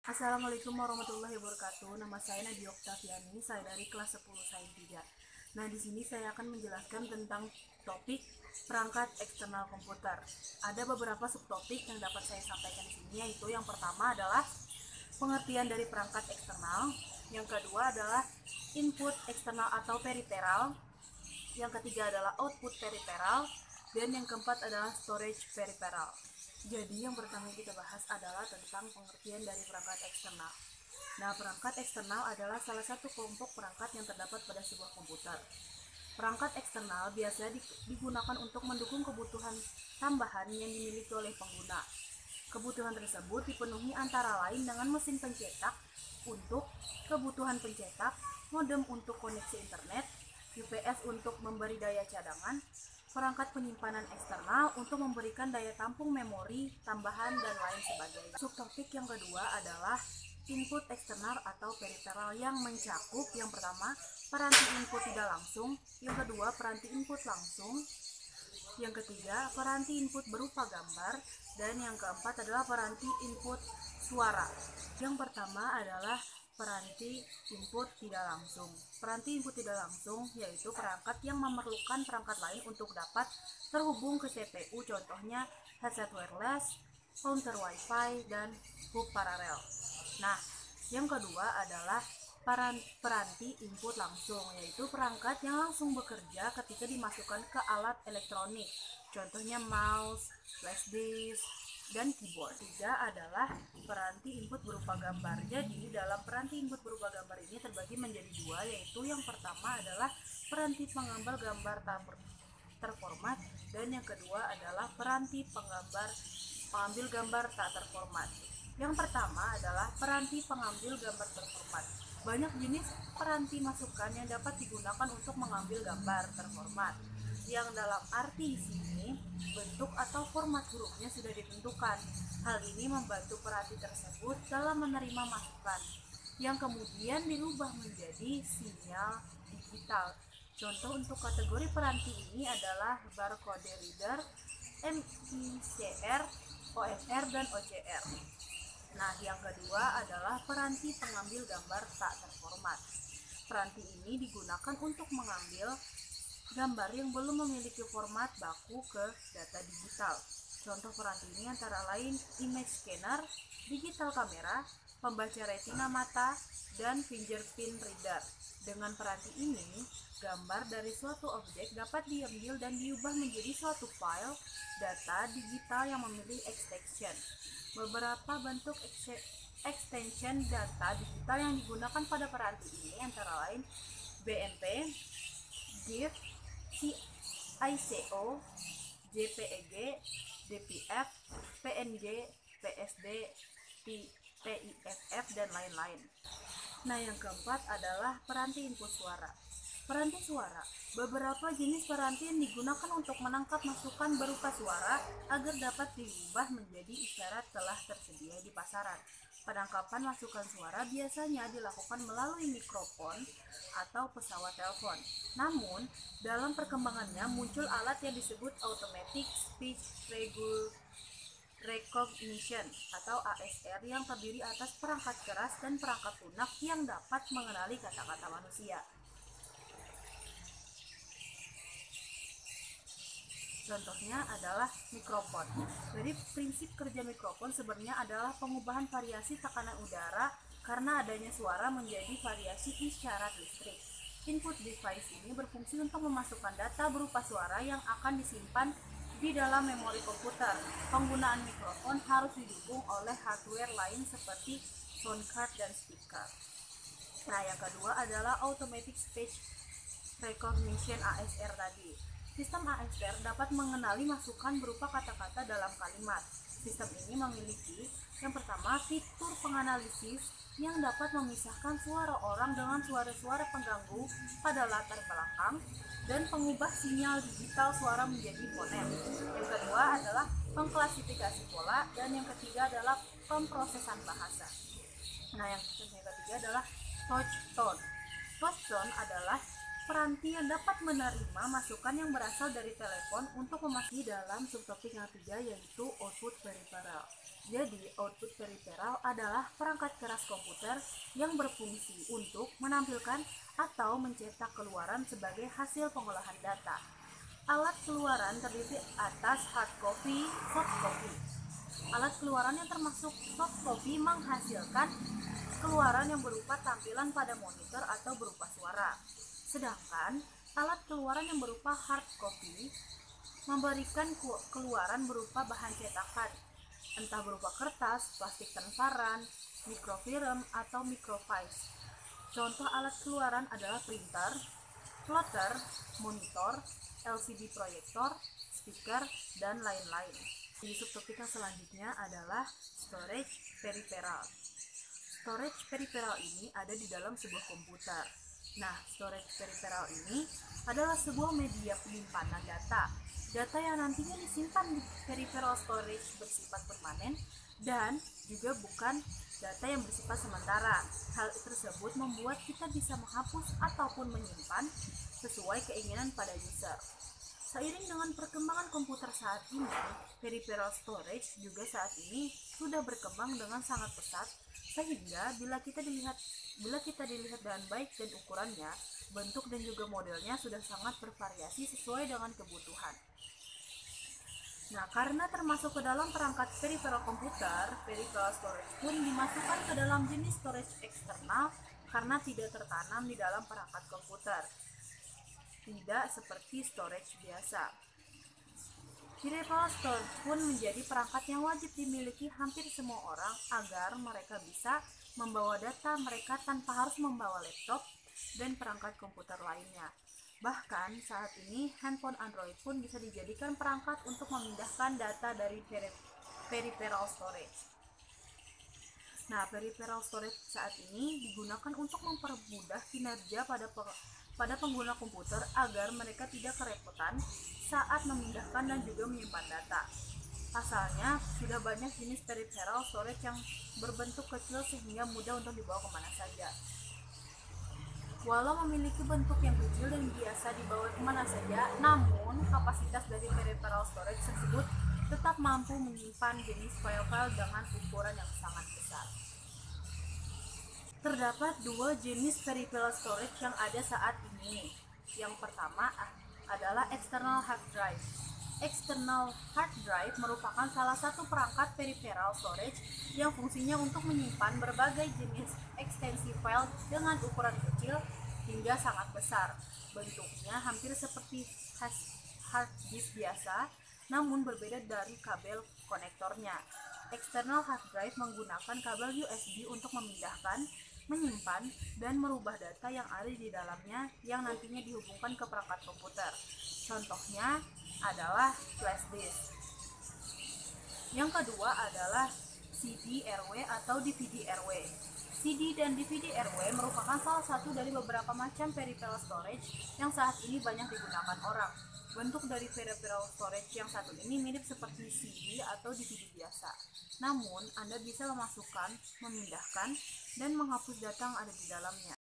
Assalamualaikum warahmatullahi wabarakatuh. Nama saya Nadia Oktaviani, saya dari kelas 10 Sains 3. Nah, di sini saya akan menjelaskan tentang topik perangkat eksternal komputer. Ada beberapa subtopik yang dapat saya sampaikan di sini, yaitu yang pertama adalah pengertian dari perangkat eksternal, yang kedua adalah input eksternal atau periferal, yang ketiga adalah output periferal, dan yang keempat adalah storage periferal. Jadi yang pertama kita bahas adalah tentang pengertian dari perangkat eksternal. Nah, perangkat eksternal adalah salah satu kelompok perangkat yang terdapat pada sebuah komputer. Perangkat eksternal biasanya digunakan untuk mendukung kebutuhan tambahan yang dimiliki oleh pengguna. Kebutuhan tersebut dipenuhi antara lain dengan mesin pencetak untuk kebutuhan pencetak, modem untuk koneksi internet, UPS untuk memberi daya cadangan, perangkat penyimpanan eksternal untuk memberikan daya tampung memori, tambahan, dan lain sebagainya. Subtopik yang kedua adalah input eksternal atau periferal yang mencakup yang pertama, peranti input tidak langsung, yang kedua, peranti input langsung, yang ketiga, peranti input berupa gambar, dan yang keempat adalah peranti input suara. Yang pertama adalah peranti input tidak langsung. Peranti input tidak langsung yaitu perangkat yang memerlukan perangkat lain untuk dapat terhubung ke CPU, contohnya headset wireless, counter wifi, dan hub paralel. Nah, yang kedua adalah peranti input langsung, yaitu perangkat yang langsung bekerja ketika dimasukkan ke alat elektronik, contohnya mouse, flash disk, dan keyboard. Tiga adalah peranti input berupa gambar. Jadi dalam peranti input berupa gambar ini terbagi menjadi dua, yaitu yang pertama adalah peranti pengambil gambar terformat, dan yang kedua adalah peranti pengambil gambar tak terformat. Yang pertama adalah peranti pengambil gambar terformat. Banyak jenis peranti masukan yang dapat digunakan untuk mengambil gambar terformat. Yang dalam arti sini, bentuk atau format hurufnya sudah ditentukan. Hal ini membantu peranti tersebut dalam menerima masukan, yang kemudian dirubah menjadi sinyal digital. Contoh untuk kategori peranti ini adalah barcode reader, MICR, OMR, dan OCR. Nah, yang kedua adalah peranti pengambil gambar tak terformat. Peranti ini digunakan untuk mengambil gambar yang belum memiliki format baku ke data digital. Contoh peranti ini antara lain image scanner, digital kamera, pembaca retina mata, dan fingerprint reader. Dengan peranti ini, gambar dari suatu objek dapat diambil dan diubah menjadi suatu file data digital yang memiliki extension. Beberapa bentuk extension data digital yang digunakan pada peranti ini antara lain BMP, GIF, ICO, JPEG, DPF, PNG, PSD, PIFF, dan lain-lain. Nah, yang keempat adalah peranti input suara. Peranti suara. Beberapa jenis peranti yang digunakan untuk menangkap masukan berupa suara agar dapat diubah menjadi isyarat telah tersedia di pasaran. Penangkapan masukan suara biasanya dilakukan melalui mikrofon atau pesawat telepon. Namun, dalam perkembangannya muncul alat yang disebut Automatic Speech Recognition atau ASR yang terdiri atas perangkat keras dan perangkat lunak yang dapat mengenali kata-kata manusia. Contohnya adalah mikrofon. Jadi prinsip kerja mikrofon sebenarnya adalah pengubahan variasi tekanan udara karena adanya suara menjadi variasi isyarat listrik. Input device ini berfungsi untuk memasukkan data berupa suara yang akan disimpan di dalam memori komputer. Penggunaan mikrofon harus didukung oleh hardware lain seperti sound card dan speaker. Nah, yang kedua adalah Automatic Speech Recognition ASR tadi. Sistem ASR dapat mengenali masukan berupa kata-kata dalam kalimat. Sistem ini memiliki yang pertama fitur penganalisis yang dapat memisahkan suara orang dengan suara-suara pengganggu pada latar belakang dan pengubah sinyal digital suara menjadi fonem. Yang kedua adalah pengklasifikasi pola, dan yang ketiga adalah pemrosesan bahasa. Nah, yang ketiga adalah touch tone. Touch tone adalah peranti yang dapat menerima masukan yang berasal dari telepon untuk memasuki dalam subtopik yang ketiga, yaitu output peripheral. Jadi, output peripheral adalah perangkat keras komputer yang berfungsi untuk menampilkan atau mencetak keluaran sebagai hasil pengolahan data. Alat keluaran terdiri atas hard copy, soft copy. Alat keluaran yang termasuk soft copy menghasilkan keluaran yang berupa tampilan pada monitor atau berupa suara. Sedangkan alat keluaran yang berupa hard copy memberikan keluaran berupa bahan cetakan, entah berupa kertas, plastik transparan, mikrofilm, atau microfiche. Contoh alat keluaran adalah printer, plotter, monitor, LCD proyektor, speaker, dan lain-lain. Di subtopik yang selanjutnya adalah storage peripheral. Storage peripheral ini ada di dalam sebuah komputer. Nah, storage peripheral ini adalah sebuah media penyimpanan data. Data yang nantinya disimpan di peripheral storage bersifat permanen dan juga bukan data yang bersifat sementara. Hal tersebut membuat kita bisa menghapus ataupun menyimpan sesuai keinginan pada user. Seiring dengan perkembangan komputer saat ini, peripheral storage juga saat ini sudah berkembang dengan sangat pesat, sehingga bila kita dilihat dengan baik dan ukurannya, bentuk dan juga modelnya sudah sangat bervariasi sesuai dengan kebutuhan. Nah, karena termasuk ke dalam perangkat peripheral komputer, peripheral storage pun dimasukkan ke dalam jenis storage eksternal karena tidak tertanam di dalam perangkat komputer. Tidak seperti storage biasa. Peripheral storage pun menjadi perangkat yang wajib dimiliki hampir semua orang agar mereka bisa membawa data mereka tanpa harus membawa laptop dan perangkat komputer lainnya. Bahkan saat ini handphone Android pun bisa dijadikan perangkat untuk memindahkan data dari peripheral storage. Nah, peripheral storage saat ini digunakan untuk mempermudah kinerja pada pengguna komputer agar mereka tidak kerepotan saat memindahkan dan juga menyimpan data. Pasalnya, sudah banyak jenis peripheral storage yang berbentuk kecil sehingga mudah untuk dibawa kemana saja. Walau memiliki bentuk yang kecil dan biasa dibawa kemana saja, namun kapasitas dari peripheral storage tersebut tetap mampu menyimpan jenis file-file dengan ukuran yang sangat besar. Terdapat dua jenis peripheral storage yang ada saat ini. Yang pertama adalah external hard drive. External hard drive merupakan salah satu perangkat peripheral storage yang fungsinya untuk menyimpan berbagai jenis ekstensi file dengan ukuran kecil hingga sangat besar. Bentuknya hampir seperti hard disk biasa, namun berbeda dari kabel konektornya. External hard drive menggunakan kabel USB untuk memindahkan, menyimpan, dan merubah data yang ada di dalamnya yang nantinya dihubungkan ke perangkat komputer. Contohnya adalah flash disk. Yang kedua adalah CD-RW atau DVD-RW. CD dan DVD-RW merupakan salah satu dari beberapa macam peripheral storage yang saat ini banyak digunakan orang. Bentuk dari peripheral storage yang satu ini mirip seperti CD atau DVD biasa. Namun, Anda bisa memasukkan, memindahkan, dan menghapus data yang ada di dalamnya.